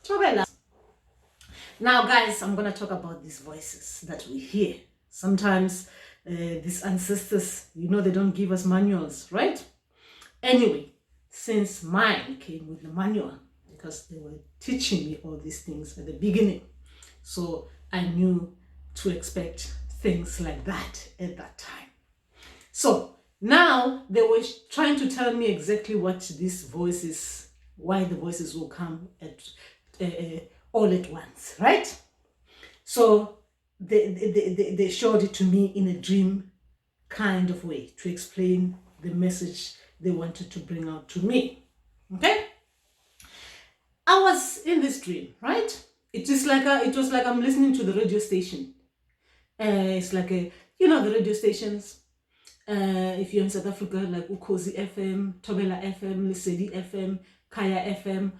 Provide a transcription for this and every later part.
Thobela. Now, guys, I'm going to talk about these voices that we hear. Sometimes these ancestors, they don't give us manuals, right? Anyway, since mine came with the manual, because they were teaching me all these things at the beginning, so I knew to expect things like that at that time. So now they were trying to tell me exactly what these voices, why the voices will come at all at once, right? So they showed it to me in a dream kind of way to explain the message they wanted to bring out to me. Okay? I was in this dream, right? It was like I'm listening to the radio station. It's like the radio stations. If you're in South Africa, like Ukhozi FM, Thobela FM, Lesedi FM, Kaya FM,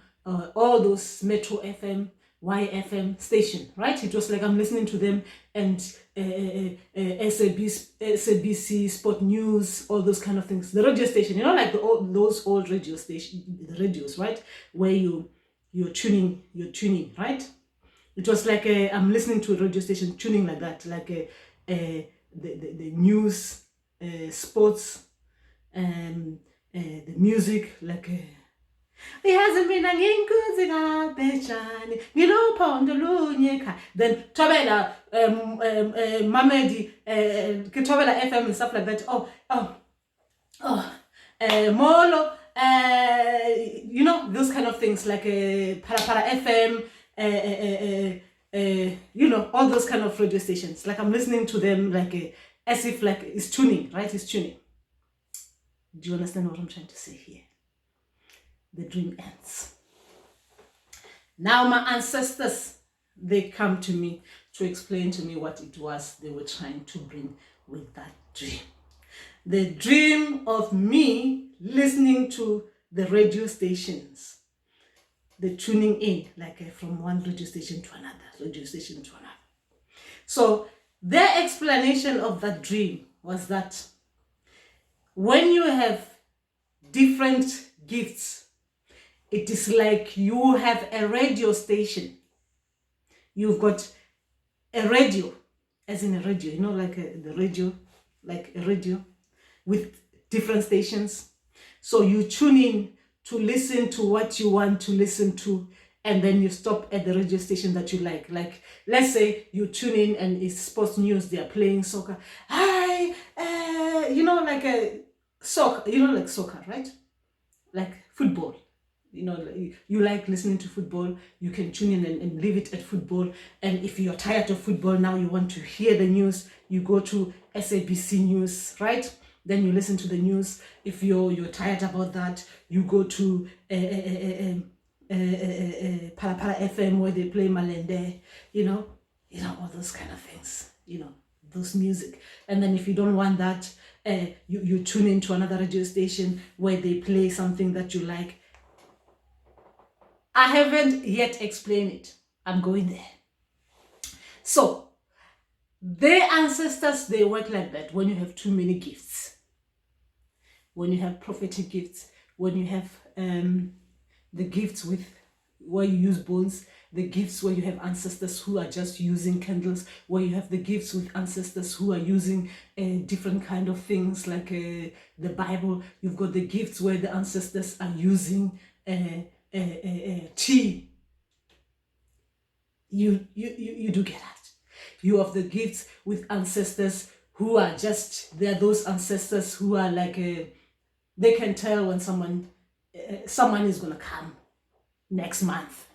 all those Metro FM, YFM station, right? It was like I'm listening to them, and SABC, Sport News, all those kind of things. The radio station, like those old radio station, the radios, right? Where you're tuning, right? It was like I'm listening to a radio station tuning like that, like the news, sports, the music, like then Thobela Mamedi Thobela FM and stuff like that. Molo, those kind of things, like Para FM, all those kind of radio stations. Like I'm listening to them like as if like it's tuning, right? It's tuning. Do you understand what I'm trying to say here? The dream ends. Now my ancestors, they come to me to explain to me what it was they were trying to bring with that dream. The dream of me listening to the radio stations, the tuning in, like from one radio station to another, radio station to another. So their explanation of that dream was that when you have different gifts, it is like you have a radio station. You've got a radio, as in a radio, like the radio, like a radio with different stations. So you tune in to listen to what you want to listen to, and then you stop at the radio station that you like. Like, let's say you tune in and it's sports news, they are playing soccer. Hi, like a soccer, like soccer, right? Like football. You like listening to football, you can tune in and leave it at football. And if you're tired of football, now you want to hear the news, you go to SABC News, right? Then you listen to the news. If you're tired about that, you go to Para FM where they play Malende, all those kind of things, those music. And then if you don't want that, you tune into another radio station where they play something that you like. I haven't yet explained it. I'm going there. So, their ancestors, they work like that when you have too many gifts. When you have prophetic gifts, when you have the gifts where you use bones, the gifts where you have ancestors who are just using candles, where you have the gifts with ancestors who are using different kind of things like the Bible. You've got the gifts where the ancestors are using tea. You do get that. You have the gifts with ancestors who are they're those ancestors who are like they can tell when someone is gonna come next month.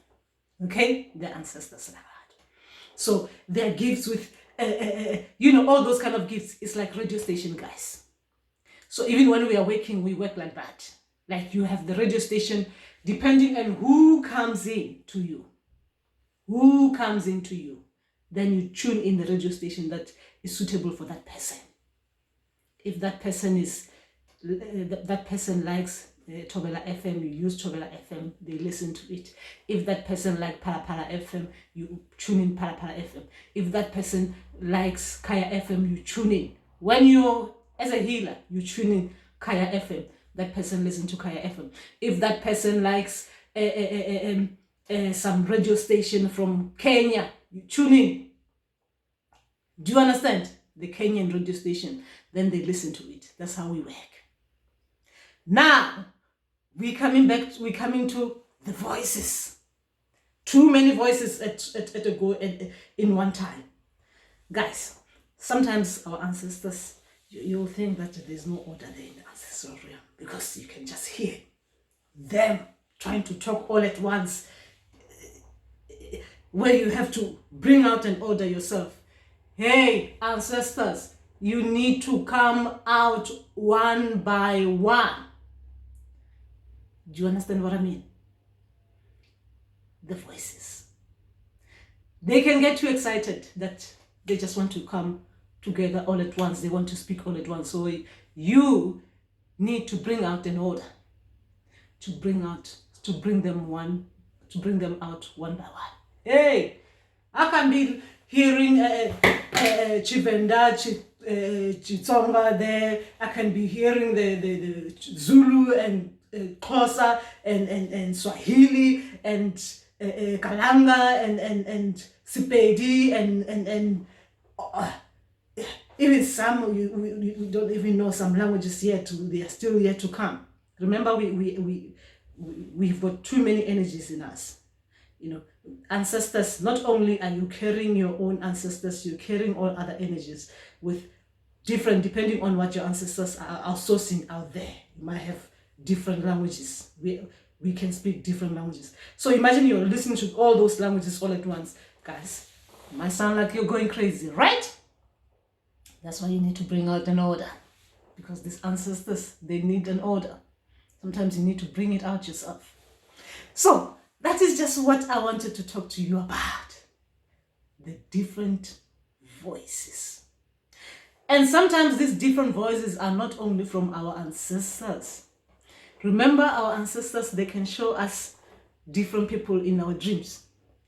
Okay, they're ancestors like that. So their gifts with all those kind of gifts. It's like radio station guys. So even when we are working, we work like that. Like you have the radio station, depending on who comes in to you. Who comes into you, then you tune in the radio station that is suitable for that person. If that person likes Thobela FM, you use Thobela FM, they listen to it. If that person likes Para FM, you tune in Para FM. If that person likes Kaya FM, you tune in. When you're, as a healer, you tune in Kaya FM. That person listen to Kaya FM. If that person likes some radio station from Kenya. You tune in. Do you understand? The Kenyan radio station. Then they listen to it. That's how we work. Now, we're coming to the voices. Too many voices at a go in one time. Guys, sometimes our ancestors, you'll think that there's no order there in the ancestral realm because you can just hear them trying to talk all at once, where you have to bring out an order yourself. Hey, ancestors, you need to come out one by one. Do you understand what I mean? The voices. They can get too excited that they just want to come together all at once. They want to speak all at once. So you need to bring out an order, to bring them out one by one. Hey, I can be hearing Chivenda, Chitsonga there. I can be hearing the Zulu and Xhosa and Swahili and Kalanga and Sepedi and even some we don't even know some languages yet. They are still yet to come. Remember, we've got too many energies in us. You know, ancestors, not only are you carrying your own ancestors, you're carrying all other energies with different, depending on what your ancestors are sourcing out there. You might have different languages. We can speak different languages. So imagine you're listening to all those languages all at once. Guys, it might sound like you're going crazy, right? That's why you need to bring out an order. Because these ancestors, they need an order. Sometimes you need to bring it out yourself. So, that is just what I wanted to talk to you about. The different voices. And sometimes these different voices are not only from our ancestors. Remember, our ancestors, they can show us different people in our dreams,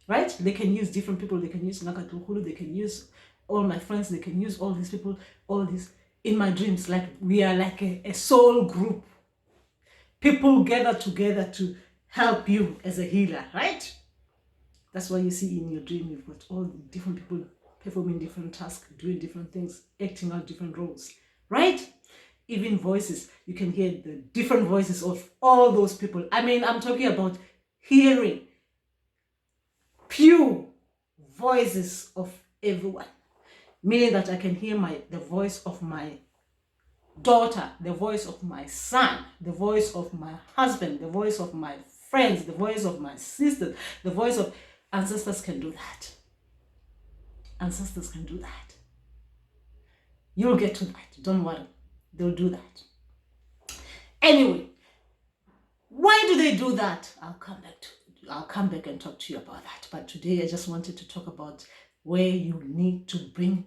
right? They can use different people. They can use Nakatuhulu. They can use all my friends. They can use all these people, all these in my dreams. Like we are like a soul group. People gather together to help you as a healer, right? That's why you see in your dream, you've got all the different people performing different tasks, doing different things, acting out different roles, right? Even voices, you can hear the different voices of all those people. I mean, I'm talking about hearing pure voices of everyone. Meaning that I can hear the voice of my daughter, the voice of my son, the voice of my husband, the voice of my friends, the voice of my sisters, the voice of ancestors can do that. Ancestors can do that. You'll get to that. Don't worry. They'll do that. Anyway, why do they do that? I'll come back and talk to you about that. But today I just wanted to talk about where you need to bring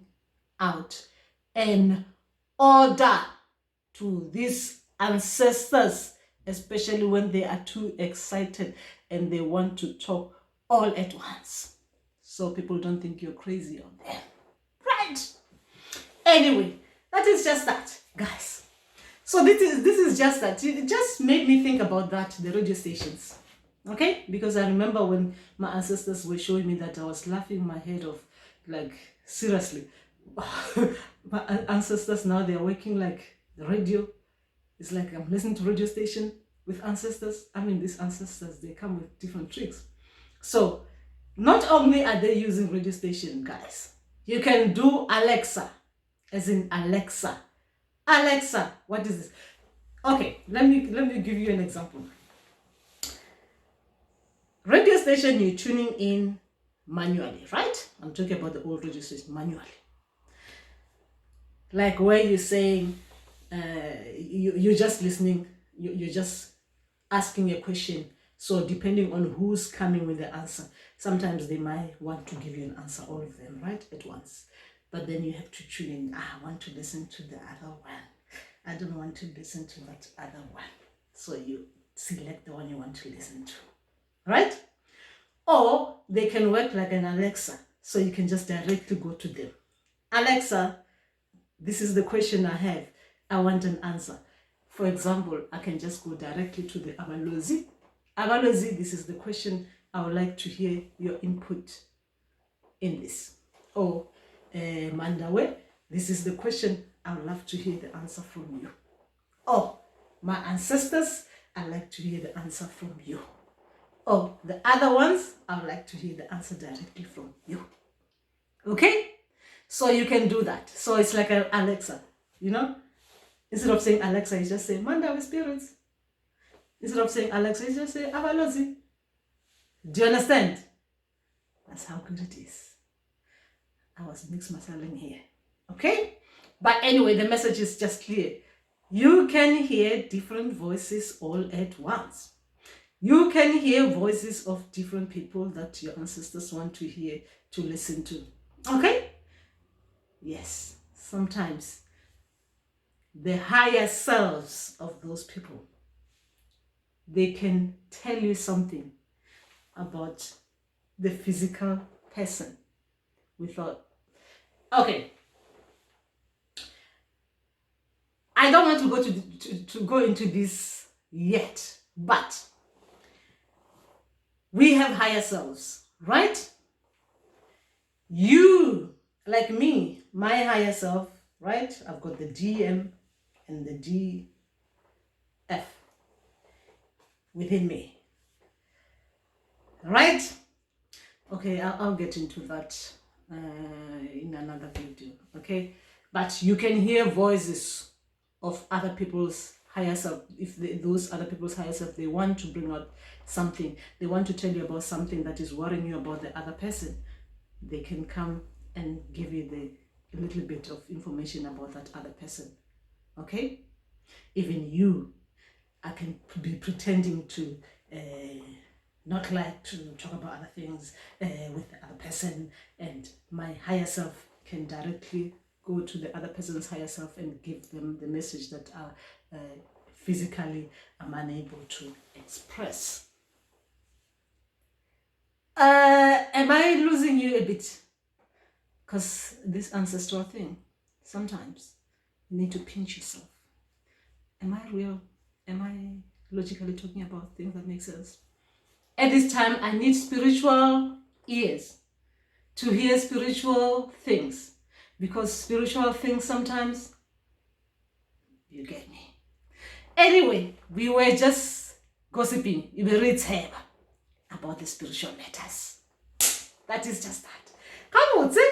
out an order to these ancestors, especially when they are too excited and they want to talk all at once. So people don't think you're crazy on them. Right? Anyway, that is just that, guys. So this is just that. It just made me think about that, the radio stations. Okay? Because I remember when my ancestors were showing me that, I was laughing my head off. Like, seriously. My ancestors now, they're working like the radio. It's like I'm listening to radio station with ancestors. I mean, these ancestors, they come with different tricks. So, not only are they using radio station, guys, you can do Alexa, as in Alexa. Alexa, what is this? Okay, let me give you an example. Radio station, you're tuning in manually, right? I'm talking about the old radio station, manually. Like where you're saying, you're just listening, you're just asking a question. So depending on who's coming with the answer, sometimes they might want to give you an answer, all of them, right, at once. But then you have to tune in. I want to listen to the other one. I don't want to listen to that other one. So you select the one you want to listen to, right? Or they can work like an Alexa. So you can just directly go to them. Alexa, this is the question I have. I want an answer. For example, I can just go directly to the Abalozi. Abalozi, this is the question I would like to hear your input in this. Oh, Mandawe, this is the question. I would love to hear the answer from you. Oh, my ancestors, I'd like to hear the answer from you. Oh, the other ones, I would like to hear the answer directly from you. Okay? So you can do that. So it's like an Alexa, you know? Instead of saying Alexa, you just say Mandawe spirits. Instead of saying Alexa, you just say Avalozi. Do you understand? That's how good it is. I was mixed masaling here. Okay? But anyway, the message is just clear. You can hear different voices all at once. You can hear voices of different people that your ancestors want to hear, to listen to. Okay? Yes, sometimes the higher selves of those people, they can tell you something about the physical person without... Okay. I don't want to go to go into this yet, but we have higher selves, right? You, like me, my higher self, right? I've got the DM and the DF within me, right? Okay, I'll get into that in another video, okay? But you can hear voices of other people's higher self. If those other people's higher self, they want to bring out something, they want to tell you about something that is worrying you about the other person, they can come and give you a little bit of information about that other person. Okay? Even you, I can be pretending to not like to talk about other things with the other person, and my higher self can directly go to the other person's higher self and give them the message that physically I'm unable to express. Am I losing you a bit? Because this ancestral thing, sometimes you need to pinch yourself. Am I real? Am I logically talking about things that make sense? At this time, I need spiritual ears to hear spiritual things, because spiritual things sometimes, you get me. Anyway, we were just gossiping about the spiritual matters. That is just that. Come on, see?